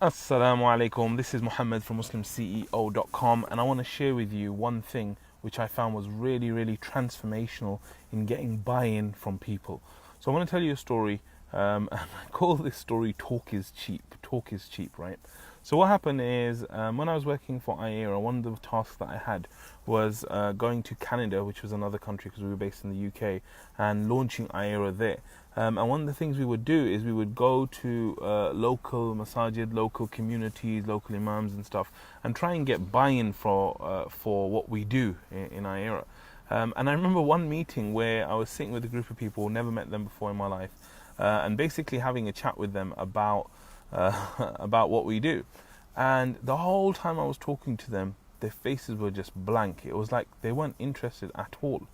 Assalamu alaikum, this is Mohammad from MuslimCEO.com, and I want to share with you one thing which I found was really transformational in getting buy-in from people. So I want to tell you a story, and I call this story Talk is Cheap. Talk is cheap, right? So what happened is, when I was working for IAERA, one of the tasks that I had was going to Canada, which was another country because we were based in the UK, and launching IAERA there. And one of the things we would do is we would go to local masajid, local communities, local imams and stuff, and try and get buy-in for what we do in IAERA. And I remember one meeting where I was sitting with a group of people, never met them before in my life, and basically having a chat with them about what we do. And the whole time I was talking to them, their faces were just blank. It was like they weren't interested at all.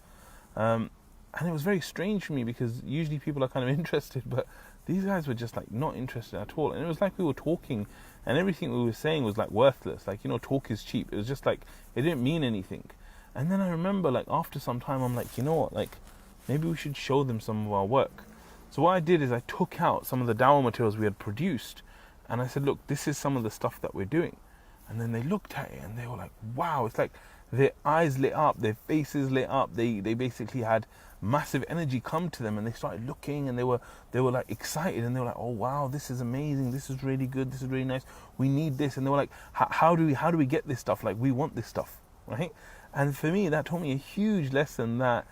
And it was very strange for me because usually people are kind of interested, but these guys were just like not interested at all. And it was like we were talking and everything we were saying was like worthless. Like, talk is cheap. It was just like, it didn't mean anything. And then I remember, like, after some time, I'm like, you know what, like, maybe we should show them some of our work. So what I did is I took out some of the dawah materials we had produced and I said, look, this is some of the stuff that we're doing. And then they looked at it and they were like, wow. It's like their eyes lit up, their faces lit up. They basically had massive energy come to them and they started looking and they were like excited and they were like, oh wow, this is amazing, this is really good, this is really nice, we need this. And they were like, how do we get this stuff? Like, we want this stuff, right? And for me, that taught me a huge lesson that,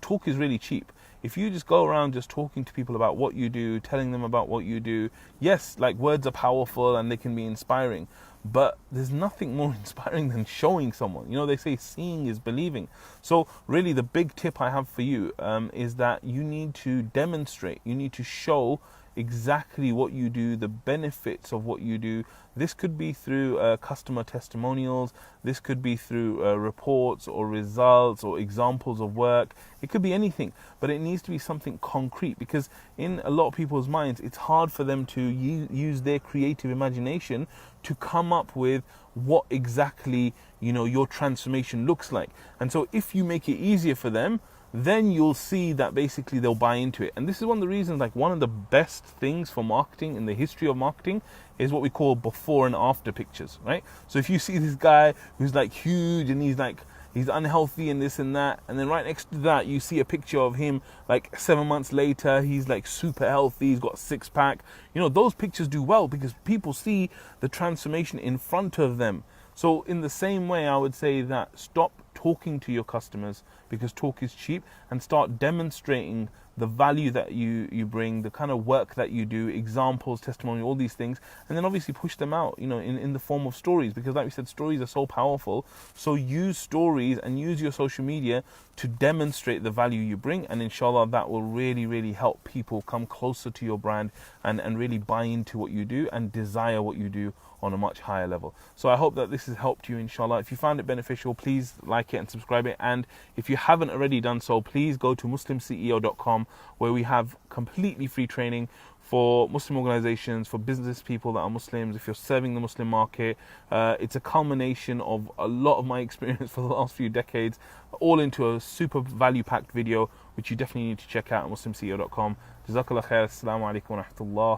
talk is really cheap. If you just go around just talking to people about what you do, telling them about what you do, yes, like, words are powerful and they can be inspiring, but there's nothing more inspiring than showing someone. They say seeing is believing. So really the big tip I have for you is that you need to demonstrate, you need to show exactly what you do, the benefits of what you do. This could be through customer testimonials, this could be through reports or results or examples of work. It could be anything, but it needs to be something concrete, because in a lot of people's minds it's hard for them to use their creative imagination to come up with what exactly your transformation looks like. And so if you make it easier for them, then you'll see that basically they'll buy into it. And this is one of the reasons, like, one of the best things for marketing in the history of marketing is what we call before and after pictures, right? So if you see this guy who's like huge and he's unhealthy and this and that, and then right next to that you see a picture of him like 7 months later, he's like super healthy, he's got a six-pack. Those pictures do well because people see the transformation in front of them. So in the same way, I would say that stop talking to your customers because talk is cheap, and start demonstrating the value that you bring, the kind of work that you do, examples, testimony, all these things, and then obviously push them out, in the form of stories, because like we said, stories are so powerful. So use stories and use your social media to demonstrate the value you bring, and inshallah that will really help people come closer to your brand and really buy into what you do and desire what you do on a much higher level. So I hope that this has helped you, inshallah. If you found it beneficial, please like it and subscribe it. And if you haven't already done so, please go to MuslimCEO.com, where we have completely free training for Muslim organizations, for business people that are Muslims, if you're serving the Muslim market. It's a culmination of a lot of my experience for the last few decades, all into a super value-packed video, which you definitely need to check out at MuslimCEO.com. Jazakallah khair. Assalamu alaikum wa rahmatullah.